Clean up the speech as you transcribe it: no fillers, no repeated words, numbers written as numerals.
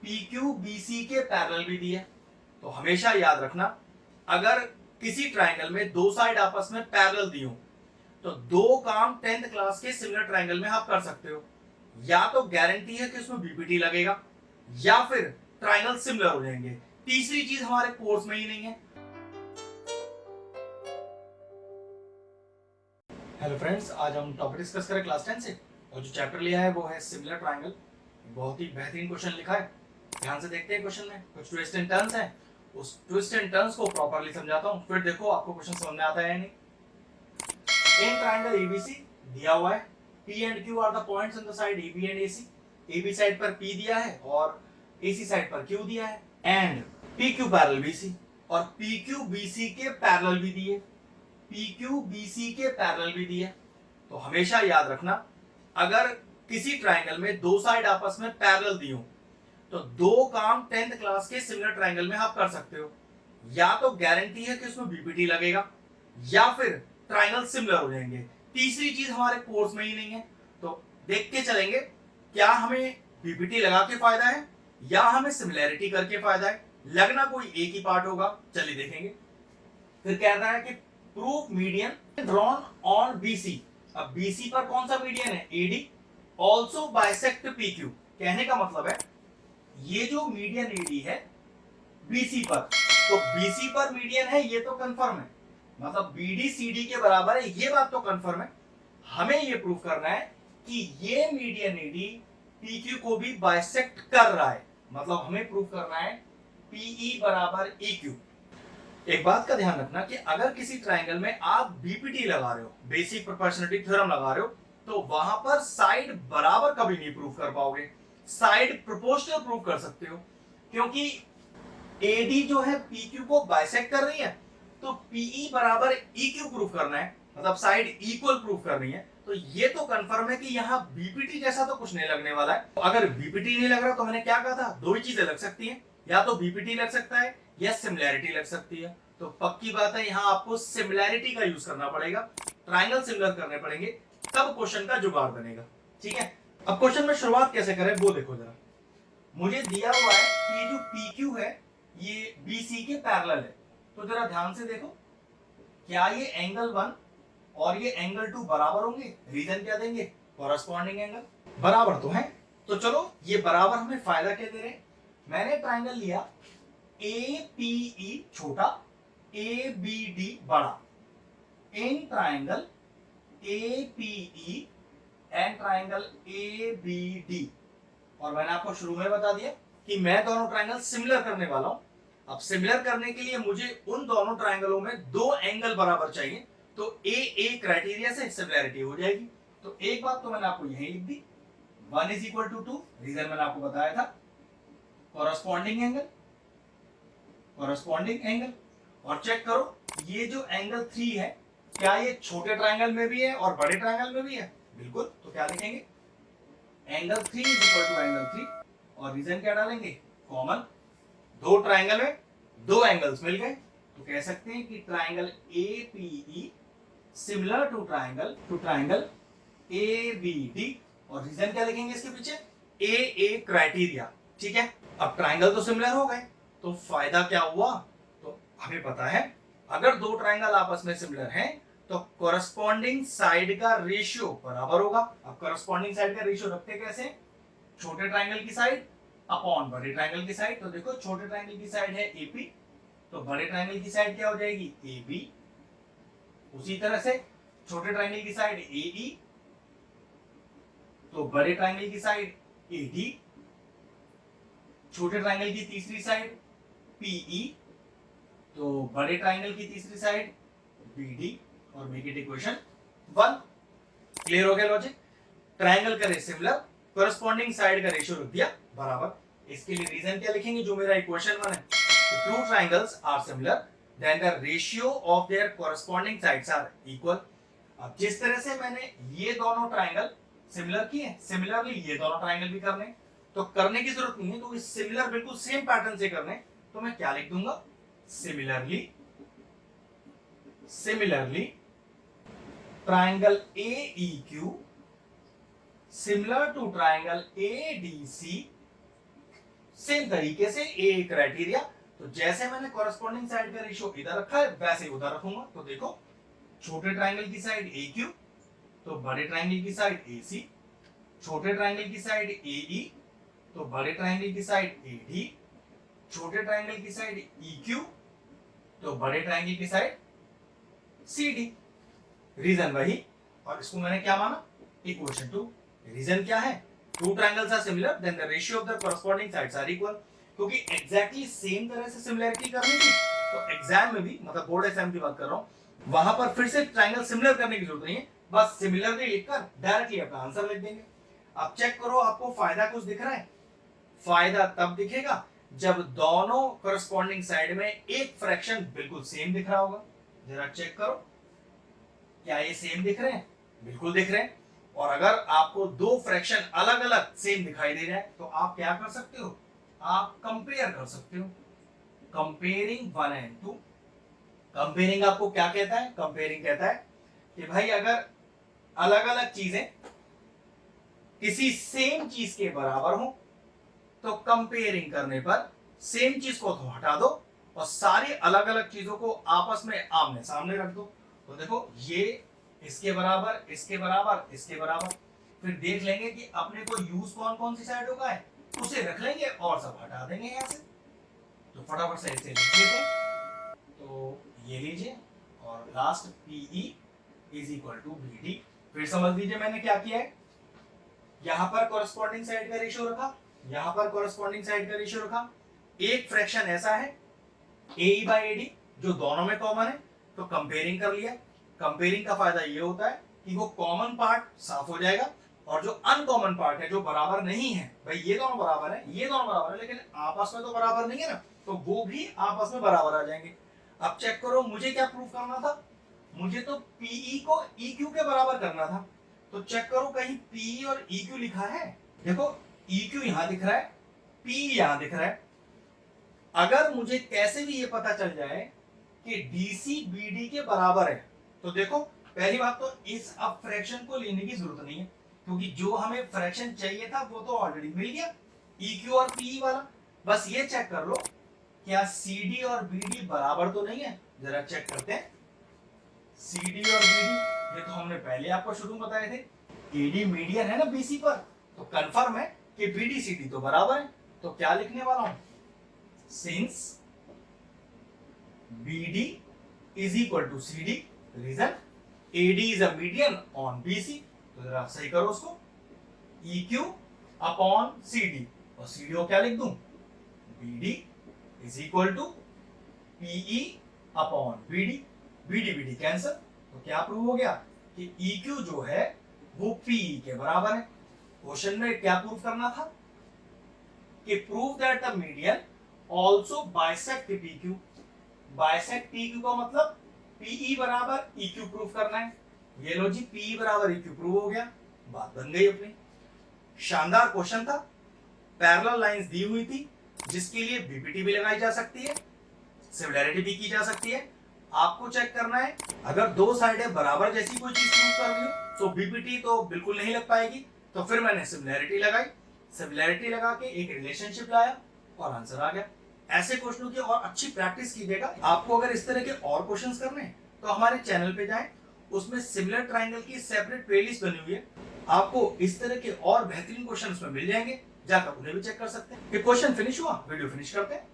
PQ BC के parallel भी दिए। तो हमेशा याद रखना, अगर किसी ट्राइंगल में दो साइड आपस में पैरेलल दी हो तो दो काम 10th क्लास के सिमिलर ट्राइंगल में आप कर सकते हो। या तो गारंटी है कि उसमें बीपीटी लगेगा या फिर ट्राइंगल सिमिलर हो जाएंगे। तीसरी चीज हमारे कोर्स में ही नहीं है। हेलो फ्रेंड्स, आज हम टॉपिक डिस्कस करें क्लास 10 से और जो चैप्टर लिया है वो है सिमिलर ट्राइंगल। बहुत ही बेहतरीन क्वेश्चन लिखा है, ध्यान से देखते हैं। क्वेश्चन में कुछ ट्विस्ट एंड टर्न्स हैं, उस ट्विस्ट एंड टर्न्स को प्रॉपर्ली समझाता हूं, फिर देखो आपको क्वेश्चन समझ में आता है या नहीं। इन ट्राइंगल एबीसी दिया हुआ है, P and Q are the points on the side AB and AC। AB side पर P दिया है और AC साइड पर Q दिया है। एंड PQ पैरेलल BC और PQ BC के पैरेलल भी दिए। PQ BC के पैरेलल भी दिए। तो हमेशा याद रखना, अगर किसी ट्राइंगल में दो साइड आपस में पैरेलल दी हो तो दो काम 10th क्लास के सिमिलर ट्राइंगल में आप कर सकते हो। या तो गारंटी है कि उसमें बीपीटी लगेगा या फिर ट्राइंगल सिमिलर हो जाएंगे। तीसरी चीज हमारे कोर्स में ही नहीं है। तो देख के चलेंगे क्या हमें बीपीटी लगा के फायदा है या हमें सिमिलैरिटी करके फायदा है। लगना कोई एक ही पार्ट होगा, चलिए देखेंगे। फिर कहता है कि proof median drawn on BC. अब बीसी पर कौन सा मीडियन है? एडी। Also bisect PQ. कहने का मतलब है ये जो मीडियन एडी है बीसी पर, तो बीसी पर मीडियन है, ये तो कंफर्म है। मतलब बीडी सीडी के बराबर है, ये बात तो कंफर्म है। हमें ये प्रूफ करना है कि ये मीडियन एडी पीक्यू को भी बाइसेक्ट कर रहा है। मतलब हमें प्रूफ करना है पीई बराबर EQ। एक बात का ध्यान रखना कि अगर किसी ट्राइंगल में आप बीपीटी लगा रहे हो, बेसिक प्रोपोर्शनलिटी थ्योरम लगा रहे हो, तो वहां पर साइड बराबर कभी नहीं प्रूफ कर पाओगे। साइड प्रोपोर्शनल प्रूफ कर सकते हो, क्योंकि एडी जो है पीक्यू को बाइसेक्ट कर रही है, तो पीई बराबर EQ प्रूफ करना है, मतलब साइड इक्वल प्रूफ करनी है। तो ये तो कंफर्म है कि यहाँ बीपीटी जैसा तो कुछ नहीं लगने वाला है। तो अगर बीपीटी नहीं लग रहा तो मैंने क्या कहा था, दो ही चीजें लग सकती हैं, या तो बीपीटी लग सकता है या सिमिलैरिटी लग सकती है। तो पक्की बात है यहाँ आपको सिमिलैरिटी का यूज करना पड़ेगा, ट्राइंगल सिमिलर करने पड़ेंगे, तब क्वेश्चन का जुगाड़ बनेगा। ठीक है, अब क्वेश्चन में शुरुआत कैसे करें वो देखो जरा। मुझे दिया हुआ है कि ये जो PQ है ये BC के पैरेलल है। तो जरा ध्यान से देखो, क्या ये एंगल 1 और ये एंगल 2 बराबर होंगे? रीजन क्या देंगे? Corresponding angle. बराबर तो है, तो चलो ये बराबर हमें फायदा क्या दे रहे हैं। मैंने ट्राइंगल लिया APE छोटा, ABD बड़ा। In triangle APE and triangle ABD, और मैंने आपको शुरू में बता दिया कि मैं दोनों ट्राइंगल सिमिलर करने वाला हूं। अब सिमिलर करने के लिए मुझे उन दोनों ट्राइंगलों में दो एंगल बराबर चाहिए, तो ए क्राइटेरिया से सिमिलैरिटी हो जाएगी। तो एक बात तो मैंने आपको यहीं लिख दी, 1 इज इक्वल टू 2, रीजन मैंने आपको बताया था, कॉरस्पॉन्डिंग एंगल। और चेक करो ये जो एंगल 3 है, क्या ये छोटे ट्राइंगल में भी है और बड़े ट्राइंगल में भी है? बिल्कुल। तो क्या लिखेंगे, angle 3 is equal to angle 3, और रीजन क्या डालेंगे? कॉमन। दो ट्राइंगल में दो एंगल्स मिल गए, तो कह सकते हैं कि triangle APE similar to triangle ABD, और रीजन क्या लिखेंगे इसके पीछे? AA criteria. ठीक है, अब ट्राइंगल तो सिमिलर हो गए, तो फायदा क्या हुआ? तो हमें पता है अगर दो ट्राइंगल आपस में सिमिलर हैं तो कॉरस्पॉन्डिंग साइड का रेशियो बराबर होगा। अब कॉरस्पॉन्डिंग साइड का रेशियो रखते कैसे? छोटे ट्राइंगल की साइड अपॉन बड़े ट्राइंगल की साइड। तो देखो छोटे ट्राइंगल की साइड है AP, तो बड़े ट्राइंगल की साइड क्या हो जाएगी? AB। उसी तरह से छोटे ट्राइंगल की साइड AE, तो बड़े ट्राइंगल की साइड AD। छोटे ट्राइंगल की तीसरी साइड PE, तो बड़े ट्राइंगल की तीसरी साइड BD, और मेक इट इक्वेशन 1। क्लियर हो गया लॉजिक? ट्राइंगल करे सिमिलर, कॉरस्पॉन्डिंग साइड का रेशियो रख दिया बराबर। इसके लिए रीजन क्या लिखेंगे जो मेरा इक्वेशन 1 है? Two triangles are similar then the ratio of their corresponding sides are equal. अब जिस तरह से मैंने ये दोनों ट्राइंगल सिमिलर किए, सिमिलरली ये दोनों ट्राइंगल भी करने, तो करने की जरूरत नहीं है, तो इस सिमिलर बिल्कुल सेम पैटर्न से करने, तो मैं क्या लिख दूंगा? Similarly triangle similar to triangle ADC same तरीके से ए क्राइटेरिया, तो जैसे मैंने कॉरेस्पॉन्डिंग साइड का रेशियो इधर रखा है वैसे ही उधर रखूंगा। तो देखो छोटे ट्राइंगल की साइड ए क्यू, तो बड़े ट्राइंगल की साइड ए सी, छोटे ट्राइंगल की साइड ए ई, तो बड़े ट्राइंगल की साइड ए डी, छोटे ट्राइंगल की साइड ई क्यू, तो बड़े ट्राइंगल की साइड सी डी। रीजन वही, और इसको मैंने क्या माना, इक्वेशन 2। रीजन क्या है, two triangles are similar then the ratio of the corresponding sides are equal. क्योंकि एग्जैक्टली सेम तरह से सिमिलरिटी करनी थी, तो एग्जाम में भी, मतलब बोर्ड एग्जाम की बात कर रहा हूं, वहां पर फिर से ट्रायंगल सिमिलर करने की जरूरत नहीं है, बस सिमिलरली लिखकर डायरेक्टली अपना आंसर लिख देंगे। अब चेक करो आपको फायदा कुछ दिख रहा है। फायदा तब दिखेगा जब दोनों कॉरेस्पॉन्डिंग साइड में एक फ्रैक्शन बिल्कुल सेम दिख रहा होगा। जरा चेक करो, क्या ये सेम दिख रहे हैं? बिल्कुल दिख रहे हैं। और अगर आपको दो फ्रैक्शन अलग अलग सेम दिखाई दे रहा है तो आप क्या कर सकते हो, आप कंपेयर कर सकते हो। Comparing 1 and 2। कंपेयरिंग आपको क्या कहता है, कंपेयरिंग कहता है कि भाई अगर अलग अलग चीजें किसी सेम चीज के बराबर हो तो कंपेयरिंग करने पर सेम चीज को तो हटा दो और सारी अलग अलग चीजों को आपस में आमने सामने रख दो। तो देखो ये इसके बराबर, इसके बराबर, इसके बराबर, फिर देख लेंगे कि अपने को यूज कौन कौन सी साइडों का है, उसे रख लेंगे और सब हटा देंगे यहां से। तो फटाफट से इसे लिख लेते हैं। तो ये लीजिए, और last PE is equal to BD। फिर समझ लीजिए मैंने क्या किया है, यहां पर कॉरेस्पॉन्डिंग साइड का रेशियो रखा, यहां पर कॉरेस्पॉन्डिंग साइड का रेशियो रखा। एक फ्रैक्शन ऐसा है AE बाय AD जो दोनों में कॉमन है, तो कंपेयरिंग कर लिया। कंपेयरिंग का फायदा ये होता है कि वो कॉमन पार्ट साफ हो जाएगा और जो अनकॉमन पार्ट है, जो बराबर नहीं है, भाई ये दोनों बराबर है, ये दोनों बराबर है, लेकिन आपस में तो बराबर नहीं है ना, तो वो भी आपस में बराबर आ जाएंगे। अब चेक करो, मुझे क्या प्रूफ करना था, मुझे तो PE को EQ के बराबर करना था। तो चेक करो कहीं PE और EQ लिखा है? देखो EQ यहां दिख रहा है, PE यहां दिख रहा है। अगर मुझे कैसे भी ये पता चल जाए कि DC BD के बराबर है, तो देखो पहली बात तो इस अब फ्रैक्शन को लेने की जरूरत नहीं है, क्योंकि जो हमें फ्रैक्शन चाहिए था वो तो ऑलरेडी मिल गया, EQ और PE वाला। बस ये चेक कर लो क्या CD और BD बराबर तो नहीं है। जरा चेक करते हैं, CD और BD ये तो हमने पहले आपको शुरू में बताए थे, AD मीडियन है ना BC पर, तो कंफर्म है कि BD CD तो बराबर है। तो क्या लिखने वाला हूं, since BD is equal to CD, reason AD is a median on BC। तो जरा सही करो उसको, EQ अपॉन CD, और CD को क्या लिख दूं, BD is equal to PE upon BD। BD BD cancel, तो क्या प्रूव हो गया कि EQ जो है वो PE के बराबर है। क्वेश्चन में क्या प्रूव करना था कि prove that the median also bisect PQ। Bisect PQ का मतलब PE बराबर EQ प्रूफ करना है। ये लो जी, PE बराबर EQ प्रूव हो गया, बात बन गई अपनी। शानदार क्वेश्चन था, पैरेलल लाइंस दी हुई थी जिसके लिए BPT भी लगाई जा सकती है, सिमिलैरिटी भी की जा सकती है। आपको चेक करना है अगर दो साइडें बराबर जैसी कोई चीज प्रूव कर रही हो तो BPT तो बिल्कुल नहीं लग पाएगी, तो फिर मैंने सिमिलैरिटी लगाई, सिमिलैरिटी लगा के एक रिलेशनशिप लाया और आंसर आ गया। ऐसे क्वेश्चनों की और अच्छी प्रैक्टिस कीजिएगा। आपको अगर इस तरह के और क्वेश्चंस करने हैं तो हमारे चैनल पे जाएं, उसमें सिमिलर ट्रायंगल की सेपरेट प्लेलिस्ट बनी हुई है, आपको इस तरह के और बेहतरीन क्वेश्चंस में मिल जाएंगे, जाकर उन्हें भी चेक कर सकते हैं। ये क्वेश्चन फिनिश हुआ, वीडियो फिनिश करते हैं।